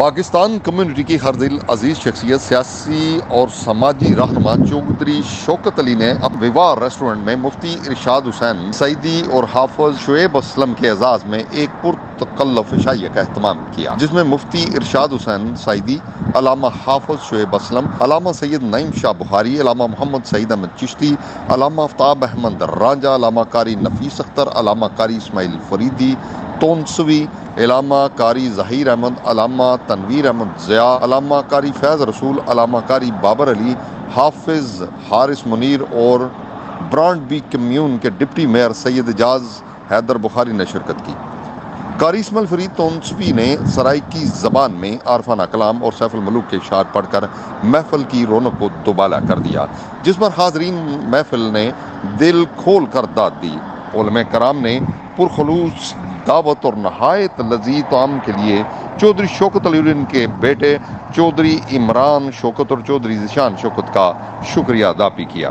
Pakistan community کی ہر دل عزیز شخصیت سیاسی اور سماجی رہنما چودھری شوکت علی نے اب ویوار ریسٹورنٹ میں مفتی ارشاد حسین سعیدی اور حافظ شعیب اسلم کے اعزاز میں ایک پرتکلف عشائیہ کا اہتمام کیا، جس میں مفتی ارشاد حسین سعیدی، علامہ حافظ شعیب اسلم، علامہ سید نعیم شاہ بخاری، علامہ محمد سعید احمد چشتی، علامہ آفتاب احمد رانجھا، علامہ قاری نفیس اختر، علامہ قاری اسماعیل فریدی تونسوی، علامہ قاری ظہیر احمد، علامہ تنویر احمد ضیاء، علامہ قاری فیض رسول، علامہ قاری بابر علی، حافظ حارث منیر اور برانڈ بی کمیون کے ڈپٹی میئر سید اعجاز حیدر بخاری نے شرکت کی۔ قاری اسماعیل فرید تونسوی نے سرائیکی زبان میں عارفانہ کلام اور سیف الملوک کے اشعار پڑھ کر محفل کی رونق کو دوبالا کر دیا، جس پر حاضرین محفل نے دل کھول کر داد دی۔ علماء کرام نے پرخلوص دعوت اور نہایت لذیذ طعام کے لیے چودھری شوکت علی اور ان کے بیٹے چودھری عمران شوکت اور چودھری ذیشان شوکت کا شکریہ ادا بھی کیا۔